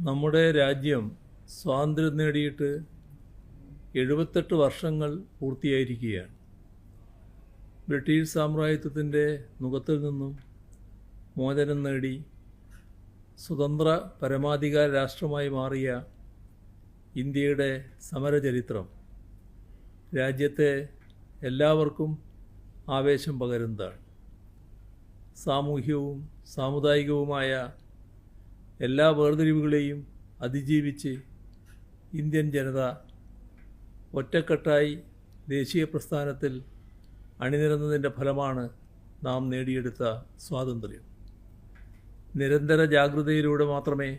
നമ്മുടെ രാജ്യം സ്വാതന്ത്ര്യം നേടിയിട്ട് 78 വർഷങ്ങൾ പൂർത്തിയായിരിക്കുകയാണ്. ബ്രിട്ടീഷ് സാമ്രാജ്യത്വത്തിൻ്റെ നുകത്തിൽ നിന്നും മോചനം നേടി സ്വതന്ത്ര പരമാധികാര രാഷ്ട്രമായി മാറിയ ഇന്ത്യയുടെ സമരചരിത്രം രാജ്യത്തെ എല്ലാവർക്കും ആവേശം പകരുന്നതാണ്. സാമൂഹ്യവും സാമുദായികവുമായ എല്ലാ വേർതിരിവുകളെയും അതിജീവിച്ച് ഇന്ത്യൻ ജനത ഒറ്റക്കെട്ടായി ദേശീയ പ്രസ്ഥാനത്തിൽ അണിനിരന്നതിൻ്റെ ഫലമാണ് നാം നേടിയെടുത്ത സ്വാതന്ത്ര്യം. നിരന്തര ജാഗ്രതയിലൂടെ മാത്രമേ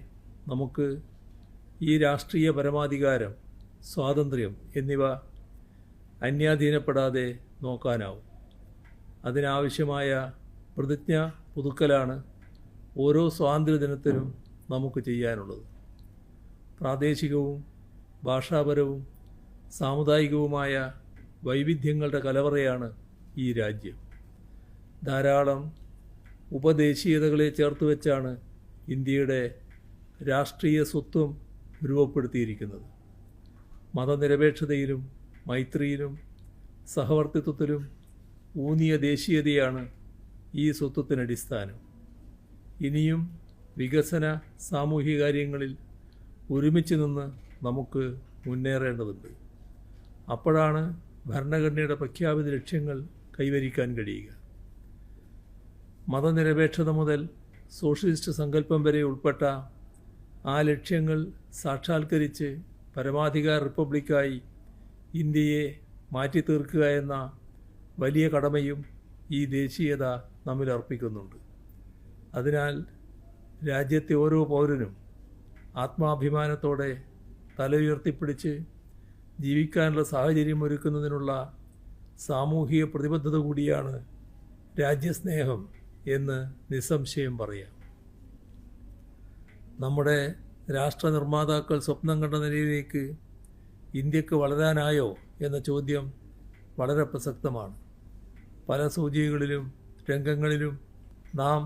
നമുക്ക് ഈ രാഷ്ട്രീയ പരമാധികാരം, സ്വാതന്ത്ര്യം എന്നിവ അന്യാധീനപ്പെടാതെ നോക്കാനാവും. അതിനാവശ്യമായ പ്രതിജ്ഞ പുതുക്കലാണ് ഓരോ സ്വാതന്ത്ര്യദിനത്തിലും നമുക്ക് ചെയ്യാനുള്ളത്. പ്രാദേശികവും ഭാഷാപരവും സാമുദായികവുമായ വൈവിധ്യങ്ങളുടെ കലവറയാണ് ഈ രാജ്യം. ധാരാളം ഉപദേശീയതകളെ ചേർത്ത് വെച്ചാണ് ഇന്ത്യയുടെ രാഷ്ട്രീയ സ്വത്വം രൂപപ്പെടുത്തിയിരിക്കുന്നത്. മതനിരപേക്ഷതയിലും മൈത്രിയിലും സഹവർത്തിത്വത്തിലും ഊന്നിയ ദേശീയതയാണ് ഈ സ്വത്വത്തിനടിസ്ഥാനം. ഇനിയും വികസന സാമൂഹിക കാര്യങ്ങളിൽ ഒരുമിച്ച് നിന്ന് നമുക്ക് മുന്നേറേണ്ടതുണ്ട്. അപ്പോഴാണ് ഭരണഘടനയുടെ പ്രഖ്യാപിത ലക്ഷ്യങ്ങൾ കൈവരിക്കാൻ കഴിയുക. മതനിരപേക്ഷത മുതൽ സോഷ്യലിസ്റ്റ് സങ്കല്പം വരെ ഉൾപ്പെട്ട ആ ലക്ഷ്യങ്ങൾ സാക്ഷാത്കരിച്ച് പരമാധികാര റിപ്പബ്ലിക്കായി ഇന്ത്യയെ മാറ്റി തീർക്കുക എന്ന വലിയ കടമയും ഈ ദേശീയത നമ്മിൽ അർപ്പിക്കുന്നുണ്ട്. അതിനാൽ രാജ്യത്തെ ഓരോ പൗരനും ആത്മാഭിമാനത്തോടെ തല ഉയർത്തിപ്പിടിച്ച് ജീവിക്കാനുള്ള സാഹചര്യം ഒരുക്കുന്നതിനുള്ള സാമൂഹിക പ്രതിബദ്ധത കൂടിയാണ് രാജ്യസ്നേഹം എന്ന് നിസ്സംശയം പറയാം. നമ്മുടെ രാഷ്ട്രനിർമ്മാതാക്കൾ സ്വപ്നം കണ്ട നിലയിലേക്ക് ഇന്ത്യക്ക് വളരാനായോ എന്ന ചോദ്യം വളരെ പ്രസക്തമാണ്. പല സൂചികകളിലും രംഗങ്ങളിലും നാം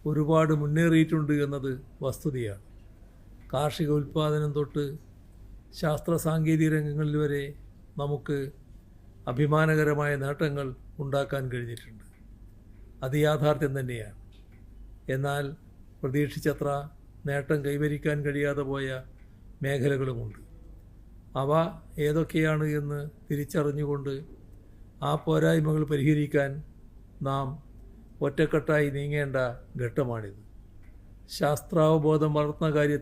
ഒരുപാട് മുന്നേറിയിട്ടുണ്ട് എന്നത് വസ്തുതയാണ്. കാർഷിക ഉൽപ്പാദനം തൊട്ട് ശാസ്ത്ര സാങ്കേതിക രംഗങ്ങളിൽ വരെ നമുക്ക് അഭിമാനകരമായ നേട്ടങ്ങൾ ഉണ്ടാക്കാൻ കഴിഞ്ഞിട്ടുണ്ട്. അത് യാഥാർത്ഥ്യം തന്നെയാണ്. എന്നാൽ പ്രതീക്ഷിച്ചത്ര നേട്ടം കൈവരിക്കാൻ കഴിയാതെ പോയ മേഖലകളുമുണ്ട്. അവ ഏതൊക്കെയാണ് എന്ന് തിരിച്ചറിഞ്ഞുകൊണ്ട് ആ പോരായ്മകൾ പരിഹരിക്കാൻ നാം ഒറ്റക്കെട്ടായി നീങ്ങേണ്ട ഘട്ടമാണിത്. ശാസ്ത്രാവബോധം വളർത്തുന്ന കാര്യത്തിൽ